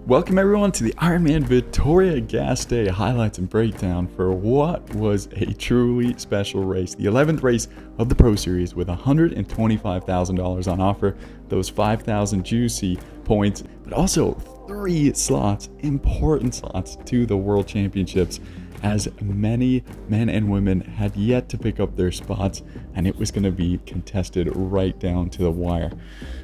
Welcome everyone to the Ironman Vitoria-Gasteiz highlights and breakdown for what was a truly special race. The 11th race of the Pro Series with $125,000 on offer, those 5,000 juicy points, but also 3 slots, important slots to the World Championships, as many men and women had yet to pick up their spots, and it was going to be contested right down to the wire.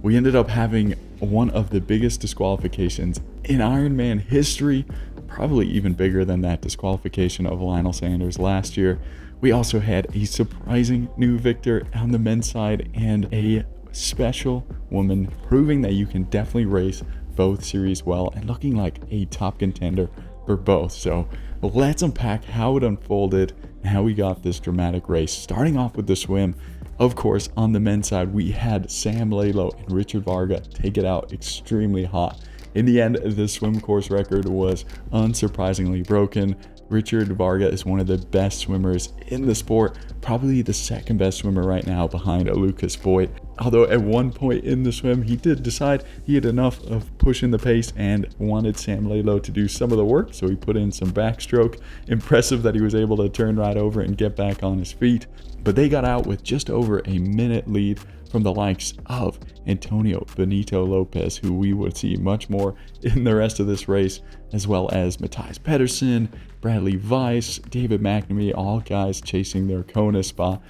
We ended up having one of the biggest disqualifications in Ironman history, probably even bigger than that disqualification of Lionel Sanders last year. We also had a surprising new victor on the men's side and a special woman proving that you can definitely race both series well and looking like a top contender for both. So let's unpack how it unfolded and how we got this dramatic race. Starting off with the swim, of course, on the men's side, we had Sam Laidlow and Richard Varga take it out extremely hot. In the end, the swim course record was unsurprisingly broken. Richard Varga is one of the best swimmers in the sport, probably the second best swimmer right now behind Lucas Voigt. Although at one point in the swim, he did decide he had enough of pushing the pace and wanted Sam Laidlow to do some of the work, so he put in some backstroke. Impressive that he was able to turn right over and get back on his feet. But they got out with just over a minute lead from the likes of Antonio Benito Lopez, who we would see much more in the rest of this race, as well as Matthias Pedersen, Bradley Weiss, David McNamee, all guys chasing their Kona spot.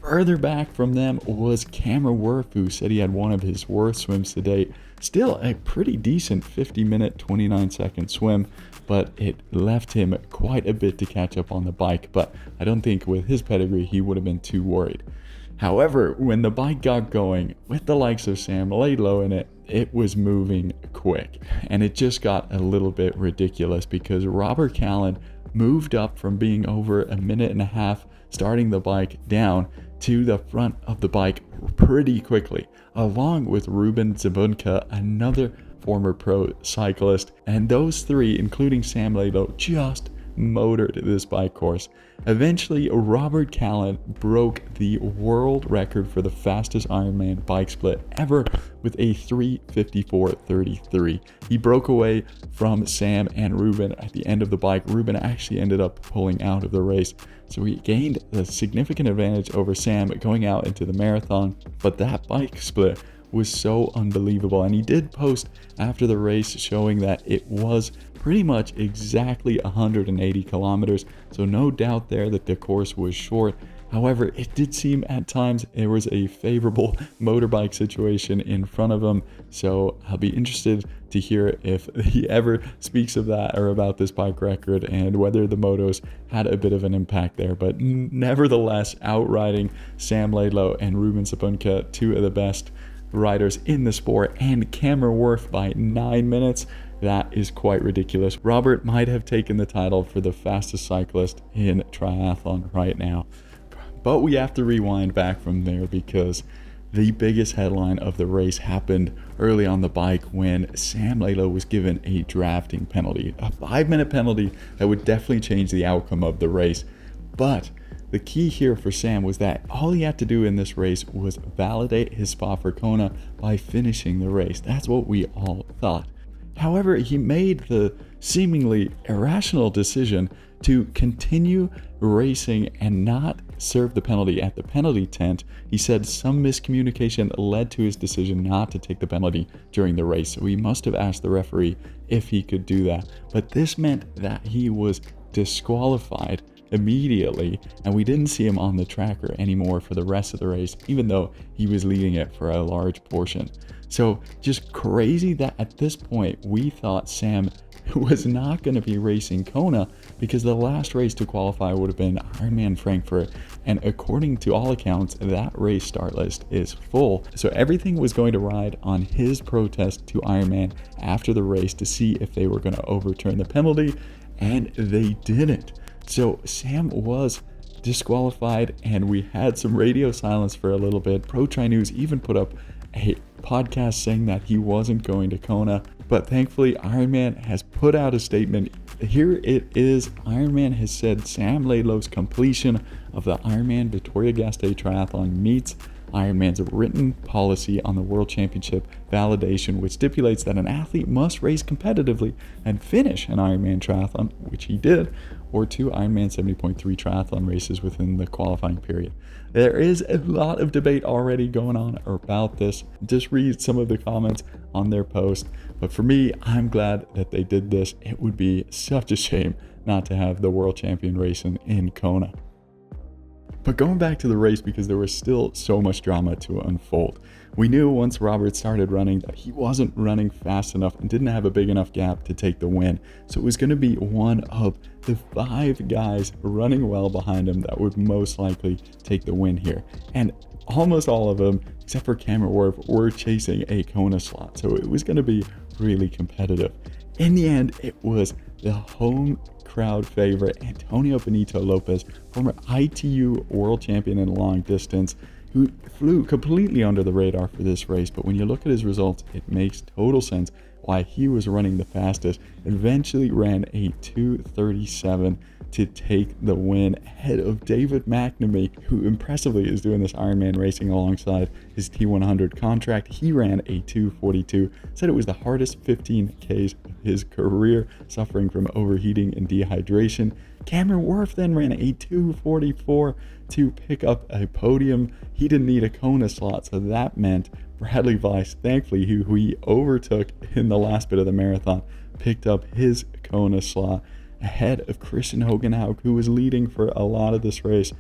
Further back from them was Cameron Worth, who said he had one of his worst swims to date. Still a pretty decent 50-minute, 29-second swim, but it left him quite a bit to catch up on the bike. But I don't think with his pedigree, he would have been too worried. However, when the bike got going with the likes of Sam Laidlow in it, it was moving quick. And it just got a little bit ridiculous because Robert Callan moved up from being over a minute and a half starting the bike down to the front of the bike pretty quickly, along with Ruben Zabunka, another former pro cyclist. And those three, including Sam Laidlow, just motored this bike course. Eventually, Robert Callan broke the world record for the fastest Ironman bike split ever with a 3:54.33. He broke away from Sam and Ruben at the end of the bike. Ruben actually ended up pulling out of the race, so he gained a significant advantage over Sam going out into the marathon. But that bike split was so unbelievable, and he did post after the race showing that it was pretty much exactly 180 kilometers, so no doubt there that the course was short. However, it did seem at times there was a favorable motorbike situation in front of him, so I'll be interested to hear if he ever speaks of that or about this bike record and whether the motos had a bit of an impact there. But nevertheless, outriding Sam Laidlow and Ruben Zabunka, two of the best riders in the sport, and Cameron Worth by 9 minutes. That is quite ridiculous. Robert might have taken the title for the fastest cyclist in triathlon right now. But we have to rewind back from there because the biggest headline of the race happened early on the bike when Sam Laidlow was given a drafting penalty, a 5-minute penalty that would definitely change the outcome of the race. But the key here for Sam was that all he had to do in this race was validate his spot for Kona by finishing the race. That's what we all thought. However, he made the seemingly irrational decision to continue racing and not serve the penalty at the penalty tent. He said some miscommunication led to his decision not to take the penalty during the race, so he must have asked the referee if he could do that. But this meant that he was disqualified immediately, and we didn't see him on the tracker anymore for the rest of the race, even though he was leading it for a large portion. So just crazy that at this point we thought Sam was not going to be racing Kona because the last race to qualify would have been Ironman Frankfurt, and according to all accounts that race start list is full. So everything was going to ride on his protest to Ironman after the race to see if they were going to overturn the penalty, and they didn't. So Sam was disqualified, and we had some radio silence for a little bit. Pro Tri News even put up a podcast saying that he wasn't going to Kona, but thankfully Ironman has put out a statement. Here it is. Ironman has said Sam Laidlow's completion of the Ironman Vitoria-Gasteiz triathlon meets Ironman's written policy on the World Championship validation, which stipulates that an athlete must race competitively and finish an Ironman triathlon, which he did, or 2 Ironman 70.3 triathlon races within the qualifying period. There is a lot of debate already going on about this. Just read some of the comments on their post. But for me, I'm glad that they did this. It would be such a shame not to have the world champion racing in Kona. But going back to the race, because there was still so much drama to unfold. We knew once Robert started running that he wasn't running fast enough and didn't have a big enough gap to take the win. So it was going to be one of the 5 guys running well behind him that would most likely take the win here. And almost all of them, except for Cameron Wurf, were chasing a Kona slot. So it was going to be really competitive. In the end, it was the home crowd favorite, Antonio Benito Lopez, former ITU world champion in long distance, who flew completely under the radar for this race. But when you look at his results, it makes total sense why he was running the fastest. Eventually ran a 2:37 to take the win ahead of David McNamee, who impressively is doing this Ironman racing alongside his T100 contract. He ran a 2:42, said it was the hardest 15Ks of his career, suffering from overheating and dehydration. Cameron Wurf then ran a 2:44 to pick up a podium. He didn't need a Kona slot, so that meant Bradley Weiss, thankfully, who he overtook in the last bit of the marathon, picked up his Kona slot ahead of Christian Hogenhaug, who was leading for a lot of this race.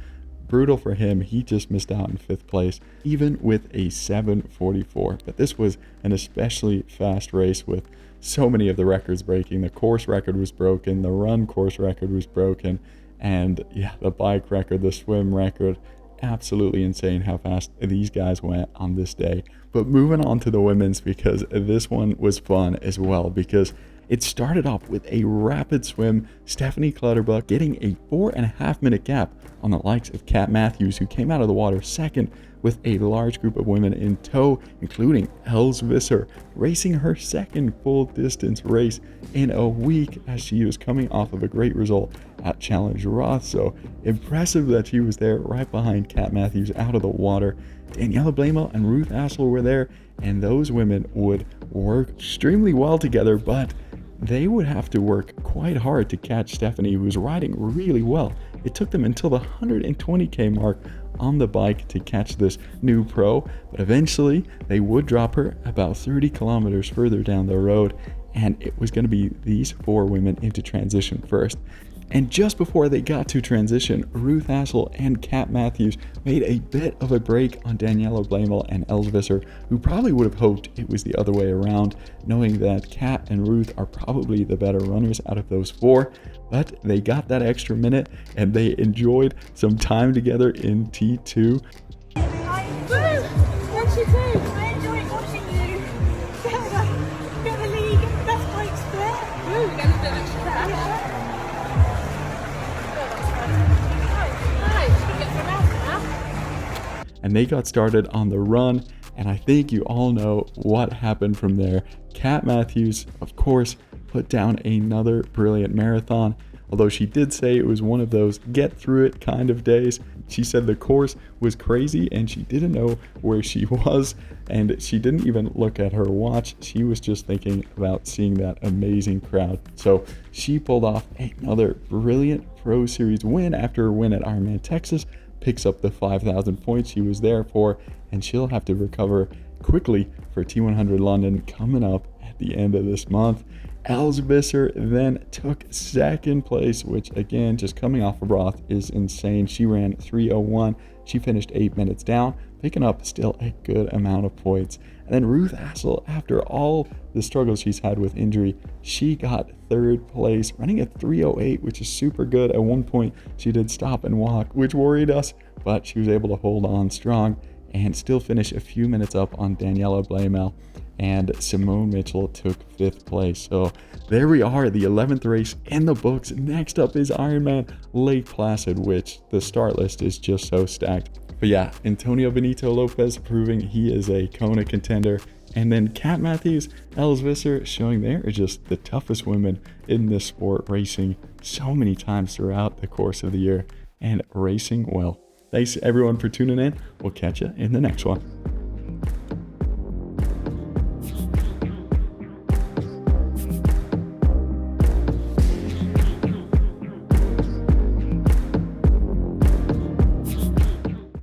Brutal for him. He just missed out in 5th place, even with a 7:44. But this was an especially fast race with so many of the records breaking. The course record was broken, the run course record was broken, and the bike record, the swim record. Absolutely insane how fast these guys went on this day. But moving on to the women's, because this one was fun as well, because it started off with a rapid swim, Stephanie Clutterbuck getting a 4.5-minute gap on the likes of Kat Matthews, who came out of the water second with a large group of women in tow, including Els Visser, racing her second full distance race in a week as she was coming off of a great result at Challenge Roth. So impressive that she was there right behind Kat Matthews out of the water. Daniela Blamel and Ruth Astle were there, and those women would work extremely well together, but they would have to work quite hard to catch Stephanie, who was riding really well. It took them until the 120K mark on the bike to catch this new pro, but eventually they would drop her about 30 kilometers further down the road, and it was going to be these 4 women into transition first. And just before they got to transition, Ruth Astle and Kat Matthews made a bit of a break on Daniela Blamel and Els Visser, who probably would have hoped it was the other way around, knowing that Kat and Ruth are probably the better runners out of those 4. But they got that extra minute and they enjoyed some time together in T2. What'd you do? I enjoyed watching you get the league, get the best bike split. Ooh, we're going to do an extra crash. And they got started on the run, and I think you all know what happened from there. Kat Matthews, of course, put down another brilliant marathon, although she did say it was one of those get through it kind of days. She said the course was crazy and she didn't know where she was, and she didn't even look at her watch. She was just thinking about seeing that amazing crowd. So she pulled off another brilliant Pro Series win after her win at Ironman Texas, picks up the 5,000 points she was there for, and she'll have to recover quickly for T100 London coming up at the end of this month. Els Visser then took second place, which again, just coming off of Roth is insane. She ran 3:01. She finished 8 minutes down, picking up still a good amount of points. And then Ruth Astle, after all the struggles she's had with injury, she got third place, running at 3:08, which is super good. At one point, she did stop and walk, which worried us, but she was able to hold on strong and still finish a few minutes up on Daniela Blamel. And Simone Mitchell took 5th place. So there we are, the 11th race in the books. Next up is Ironman Lake Placid, which the start list is just so stacked. But yeah, Antonio Benito Lopez proving he is a Kona contender. And then Kat Matthews, Els Visser showing they are just the toughest women in this sport, racing so many times throughout the course of the year and racing well. Thanks everyone for tuning in. We'll catch you in the next one.